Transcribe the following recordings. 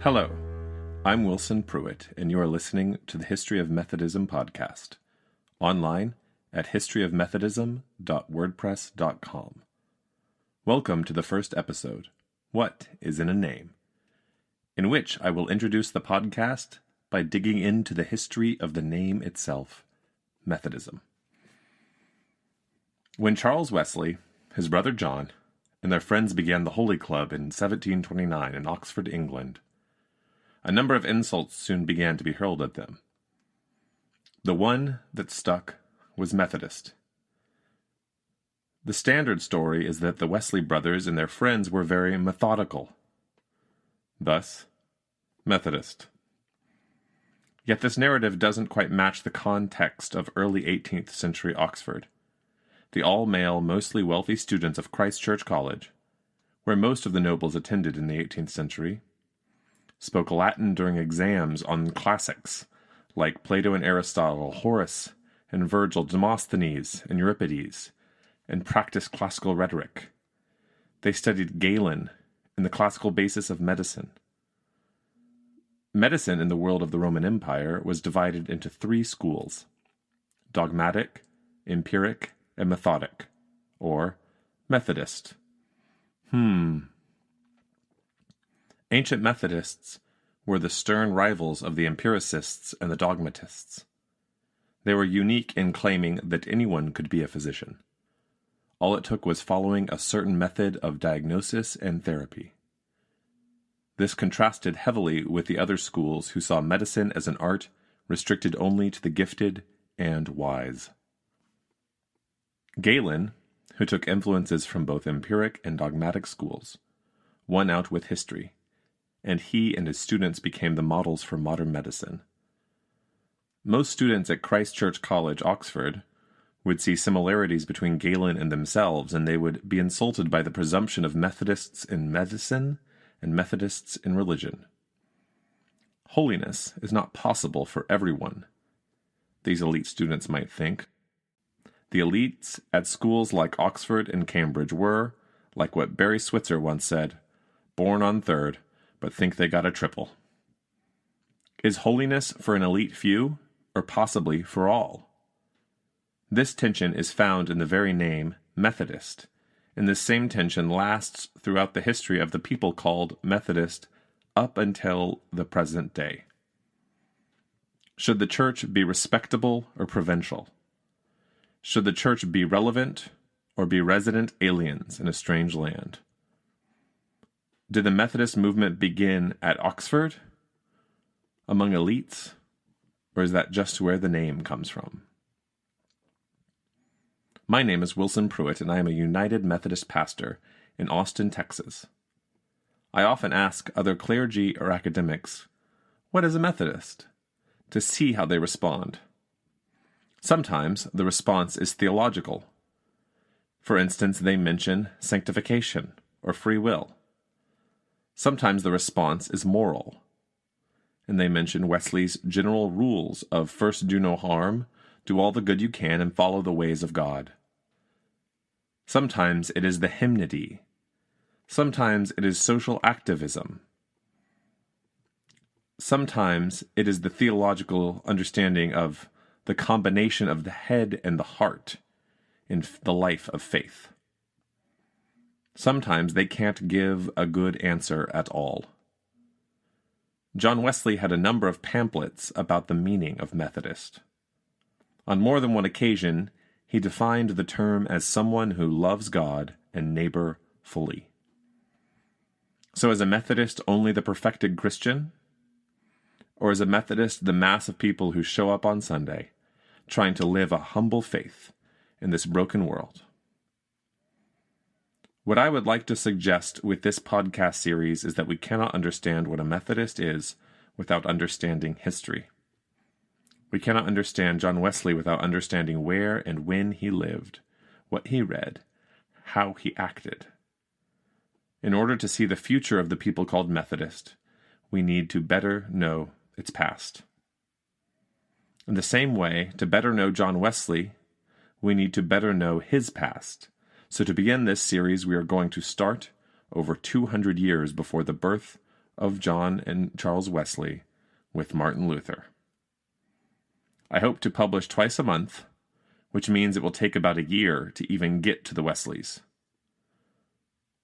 Hello, I'm Wilson Pruitt, and you are listening to the History of Methodism podcast, online at historyofmethodism.wordpress.com. Welcome to the first episode, What is in a Name?, in which I will introduce the podcast by digging into the history of the name itself, Methodism. When Charles Wesley, his brother John, and their friends began the Holy Club in 1729 in Oxford, England, a number of insults soon began to be hurled at them. The one that stuck was Methodist. The standard story is that the Wesley brothers and their friends were very methodical. Thus, Methodist. Yet this narrative doesn't quite match the context of early 18th century Oxford, the all-male, mostly wealthy students of Christ Church College, where most of the nobles attended in the 18th century, spoke Latin during exams on classics like Plato and Aristotle, Horace and Virgil, Demosthenes and Euripides, and practiced classical rhetoric. They studied Galen and the classical basis of medicine. Medicine in the world of the Roman Empire was divided into three schools: dogmatic, empiric, and methodic, or Methodist. Ancient Methodists were the stern rivals of the empiricists and the dogmatists. They were unique in claiming that anyone could be a physician. All it took was following a certain method of diagnosis and therapy. This contrasted heavily with the other schools who saw medicine as an art restricted only to the gifted and wise. Galen, who took influences from both empiric and dogmatic schools, won out with history, and he and his students became the models for modern medicine. Most students at Christ Church College, Oxford, would see similarities between Galen and themselves, and they would be insulted by the presumption of Methodists in medicine and Methodists in religion. Holiness is not possible for everyone, these elite students might think. The elites at schools like Oxford and Cambridge were, like what Barry Switzer once said, born on third, but think they got a triple. Is holiness for an elite few, or possibly for all? This tension is found in the very name Methodist, and this same tension lasts throughout the history of the people called Methodist up until the present day. Should the church be respectable or provincial? Should the church be relevant or be resident aliens in a strange land? Did the Methodist movement begin at Oxford, among elites, or is that just where the name comes from? My name is Wilson Pruitt, and I am a United Methodist pastor in Austin, Texas. I often ask other clergy or academics, "What is a Methodist?" to see how they respond. Sometimes the response is theological. For instance, they mention sanctification or free will. Sometimes the response is moral, and they mention Wesley's general rules of first do no harm, do all the good you can, and follow the ways of God. Sometimes it is the hymnody. Sometimes it is social activism. Sometimes it is the theological understanding of the combination of the head and the heart in the life of faith. Sometimes they can't give a good answer at all. John Wesley had a number of pamphlets about the meaning of Methodist. On more than one occasion, he defined the term as someone who loves God and neighbor fully. So is a Methodist only the perfected Christian? Or is a Methodist the mass of people who show up on Sunday, trying to live a humble faith in this broken world? What I would like to suggest with this podcast series is that we cannot understand what a Methodist is without understanding history. We cannot understand John Wesley without understanding where and when he lived, what he read, how he acted. In order to see the future of the people called Methodist, we need to better know its past. In the same way, to better know John Wesley, we need to better know his past. So to begin this series, we are going to start over 200 years before the birth of John and Charles Wesley with Martin Luther. I hope to publish twice a month, which means it will take about a year to even get to the Wesleys.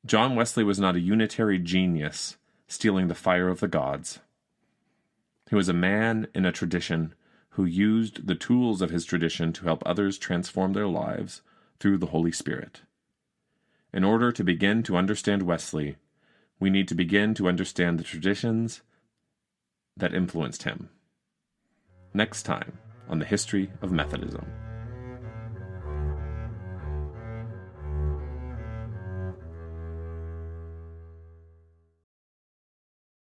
John Wesley was not a unitary genius stealing the fire of the gods. He was a man in a tradition who used the tools of his tradition to help others transform their lives through the Holy Spirit. In order to begin to understand Wesley, we need to begin to understand the traditions that influenced him. Next time on the History of Methodism.